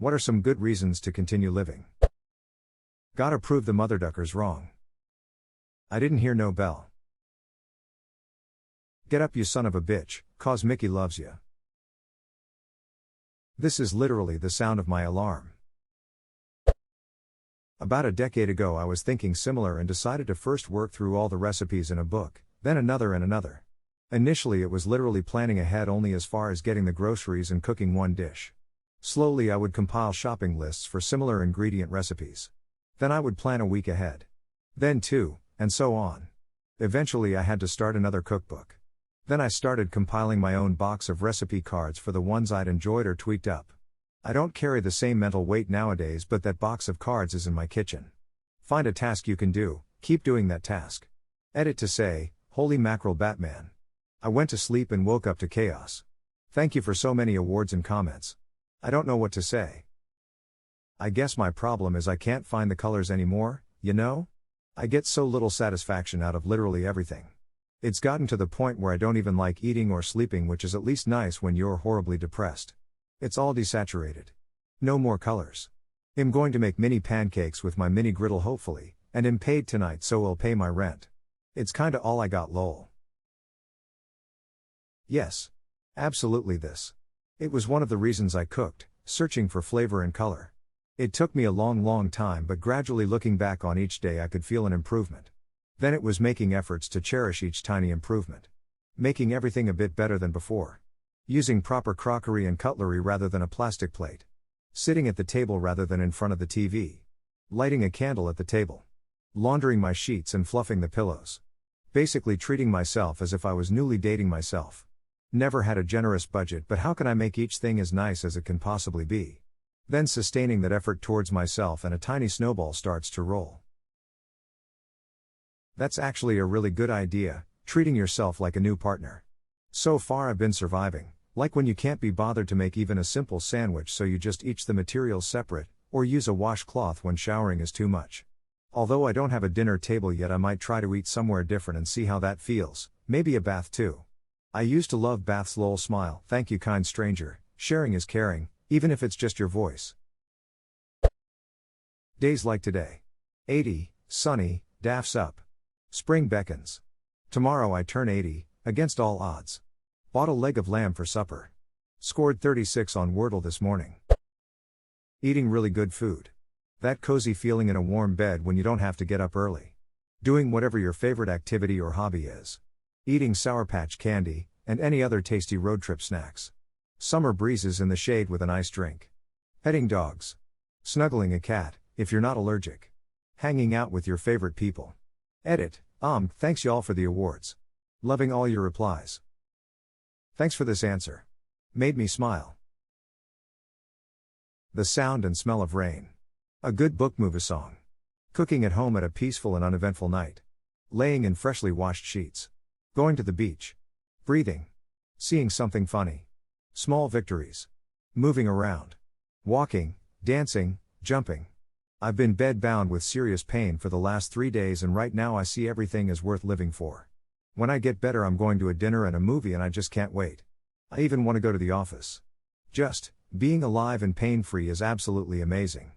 What are some good reasons to continue living? Gotta prove the mother duckers wrong. I didn't hear no bell. Get up you son of a bitch, 'cause Mickey loves ya. This is literally the sound of my alarm. About a decade ago I was thinking similar and decided to first work through all the recipes in a book, then another and another. Initially it was literally planning ahead only as far as getting the groceries and cooking one dish. Slowly I would compile shopping lists for similar ingredient recipes. Then I would plan a week ahead. Then two, and so on. Eventually I had to start another cookbook. Then I started compiling my own box of recipe cards for the ones I'd enjoyed or tweaked up. I don't carry the same mental weight nowadays, but that box of cards is in my kitchen. Find a task you can do, keep doing that task. Edit to say, holy mackerel Batman. I went to sleep and woke up to chaos. Thank you for so many awards and comments. I don't know what to say. I guess my problem is I can't find the colors anymore, you know? I get so little satisfaction out of literally everything. It's gotten to the point where I don't even like eating or sleeping, which is at least nice when you're horribly depressed. It's all desaturated. No more colors. I'm going to make mini pancakes with my mini griddle hopefully, and am paid tonight so will pay my rent. It's kinda all I got lol. Yes. Absolutely this. It was one of the reasons I cooked, searching for flavor and color. It took me a long time, but gradually looking back on each day I could feel an improvement. Then it was making efforts to cherish each tiny improvement. Making everything a bit better than before. Using proper crockery and cutlery rather than a plastic plate. Sitting at the table rather than in front of the TV. Lighting a candle at the table. Laundering my sheets and fluffing the pillows. Basically treating myself as if I was newly dating myself. Never had a generous budget, but how can I make each thing as nice as it can possibly be? Then sustaining that effort towards myself and a tiny snowball starts to roll. That's actually a really good idea, treating yourself like a new partner. So far I've been surviving, like when you can't be bothered to make even a simple sandwich so you just eat the materials separate, or use a washcloth when showering is too much. Although I don't have a dinner table yet, I might try to eat somewhere different and see how that feels, maybe a bath too. I used to love baths lol smile, thank you kind stranger, sharing is caring, even if it's just your voice. Days like today. 80, sunny, daffs up. Spring beckons. Tomorrow I turn 80, against all odds. Bought a leg of lamb for supper. Scored 36 on Wordle this morning. Eating really good food. That cozy feeling in a warm bed when you don't have to get up early. Doing whatever your favorite activity or hobby is. Eating Sour Patch candy, and any other tasty road trip snacks. Summer breezes in the shade with a nice drink. Petting dogs. Snuggling a cat, if you're not allergic. Hanging out with your favorite people. Edit, thanks y'all for the awards. Loving all your replies. Thanks for this answer. Made me smile. The sound and smell of rain. A good book movie song. Cooking at home at a peaceful and uneventful night. Laying in freshly washed sheets. Going to the beach. Breathing. Seeing something funny. Small victories. Moving around. Walking, dancing, jumping. I've been bedbound with serious pain for the last 3 days, and right now I see everything as worth living for. When I get better I'm going to a dinner and a movie and I just can't wait. I even want to go to the office. Just, being alive and pain-free is absolutely amazing.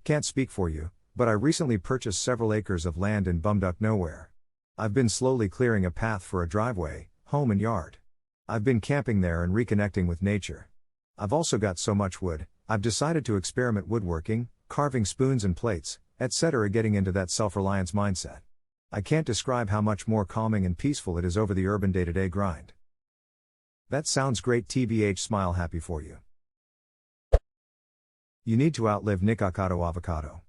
Can't speak for you, but I recently purchased several acres of land in bumduck nowhere. I've been slowly clearing a path for a driveway, home and yard. I've been camping there and reconnecting with nature. I've also got so much wood, I've decided to experiment woodworking, carving spoons and plates, etc., getting into that self-reliance mindset. I can't describe how much more calming and peaceful it is over the urban day-to-day grind. That sounds great, TBH, smile, happy for you. You need to outlive Nikocado Avocado.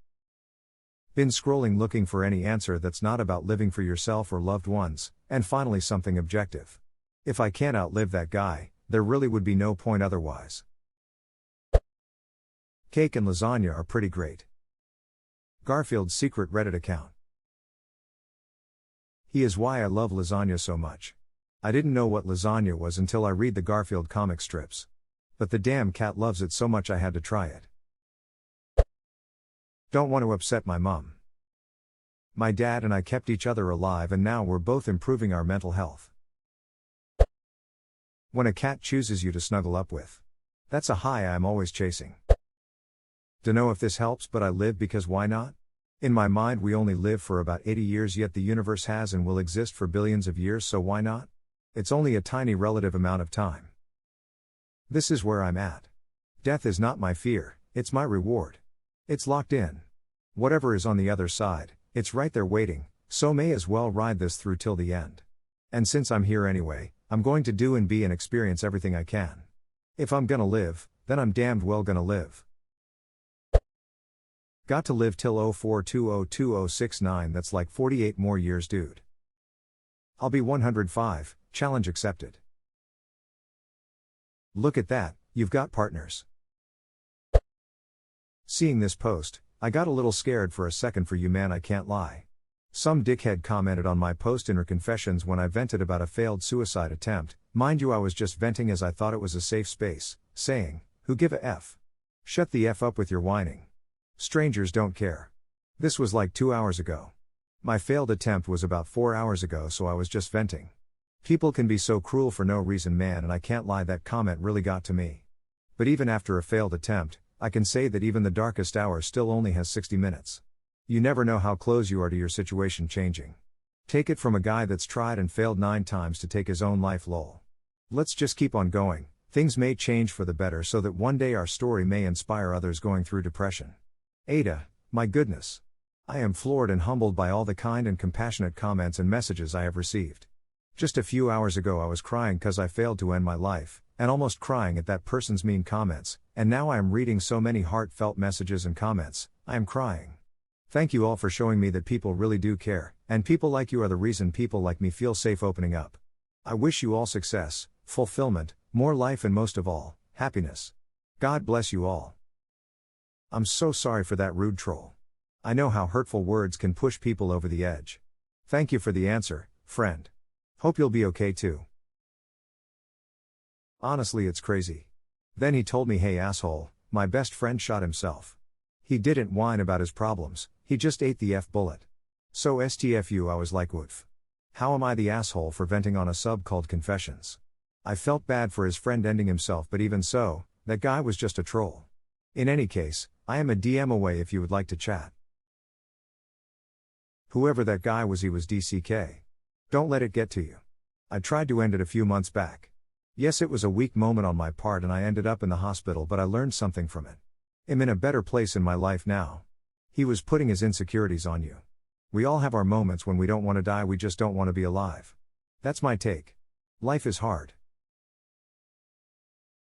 Been scrolling looking for any answer that's not about living for yourself or loved ones, and finally something objective. If I can't outlive that guy, there really would be no point otherwise. Cake and lasagna are pretty great. Garfield's secret Reddit account. He is why I love lasagna so much. I didn't know what lasagna was until I read the Garfield comic strips. But the damn cat loves it so much I had to try it. Don't want to upset my mom. My dad and I kept each other alive and now we're both improving our mental health. When a cat chooses you to snuggle up with. That's a high I'm always chasing. Dunno if this helps, but I live because why not? In my mind, we only live for about 80 years, yet the universe has and will exist for billions of years, so why not? It's only a tiny relative amount of time. This is where I'm at. Death is not my fear, it's my reward. It's locked in. Whatever is on the other side, it's right there waiting, so may as well ride this through till the end. And since I'm here anyway, I'm going to do and be and experience everything I can. If I'm gonna live, then I'm damned well gonna live. Got to live till 04/20/2069, that's like 48 more years, dude. I'll be 105, challenge accepted. Look at that, you've got partners. Seeing this post, I got a little scared for a second for you, man, I can't lie. Some dickhead commented on my post Inner Confessions when I vented about a failed suicide attempt. Mind you, I was just venting as I thought it was a safe space, saying, who give a F? Shut the F up with your whining. Strangers don't care. This was like 2 hours ago. My failed attempt was about 4 hours ago, so I was just venting. People can be so cruel for no reason, man, and I can't lie, that comment really got to me. But even after a failed attempt, I can say that even the darkest hour still only has 60 minutes. You never know how close you are to your situation changing. Take it from a guy that's tried and failed 9 times to take his own life, lol. Let's just keep on going. Things may change for the better so that one day our story may inspire others going through depression. Ada, my goodness. I am floored and humbled by all the kind and compassionate comments and messages I have received. Just a few hours ago I was crying cause I failed to end my life, and almost crying at that person's mean comments, and now I am reading so many heartfelt messages and comments, I am crying. Thank you all for showing me that people really do care, and people like you are the reason people like me feel safe opening up. I wish you all success, fulfillment, more life, and most of all, happiness. God bless you all. I'm so sorry for that rude troll. I know how hurtful words can push people over the edge. Thank you for the answer, friend. Hope you'll be okay too. Honestly, it's crazy. Then he told me, hey asshole, my best friend shot himself. He didn't whine about his problems, he just ate the F bullet. So STFU, I was like, woof. How am I the asshole for venting on a sub called Confessions? I felt bad for his friend ending himself, but even so, that guy was just a troll. In any case, I am a DM away if you would like to chat. Whoever that guy was, he was DCK. Don't let it get to you. I tried to end it a few months back. Yes, it was a weak moment on my part and I ended up in the hospital, but I learned something from it. I'm in a better place in my life now. He was putting his insecurities on you. We all have our moments when we don't want to die, we just don't want to be alive. That's my take. Life is hard.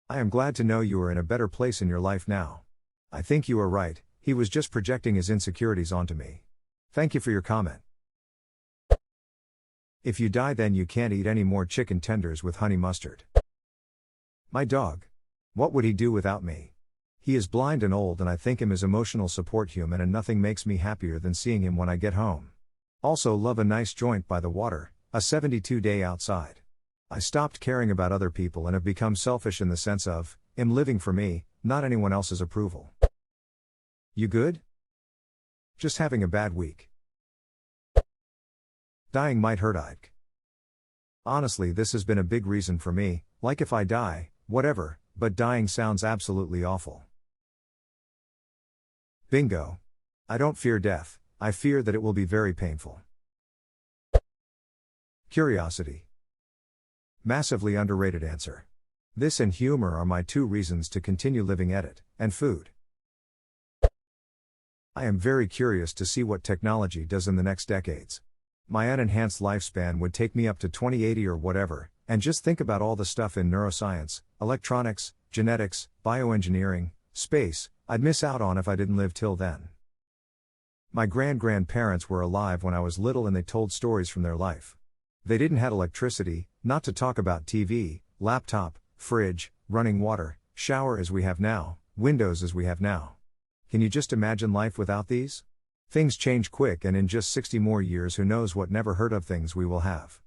I am glad to know you are in a better place in your life now. I think you are right, he was just projecting his insecurities onto me. Thank you for your comment. If you die, then you can't eat any more chicken tenders with honey mustard. My dog. What would he do without me? He is blind and old, and I think him his emotional support human, and nothing makes me happier than seeing him when I get home. Also love a nice joint by the water, a 72-day outside. I stopped caring about other people and have become selfish in the sense of, I'm living for me, not anyone else's approval. You good? Just having a bad week. Dying might hurt, Ike. Honestly, this has been a big reason for me, like if I die, whatever, but dying sounds absolutely awful. Bingo. I don't fear death, I fear that it will be very painful. Curiosity. Massively underrated answer. This and humor are my 2 reasons to continue living. Edit, and food. I am very curious to see what technology does in the next decades. My unenhanced lifespan would take me up to 2080 or whatever, and just think about all the stuff in neuroscience, electronics, genetics, bioengineering, space, I'd miss out on if I didn't live till then. My grandparents were alive when I was little and they told stories from their life. They didn't have electricity, not to talk about TV, laptop, fridge, running water, shower as we have now, windows as we have now. Can you just imagine life without these? Things change quick, and in just 60 more years who knows what never heard of things we will have.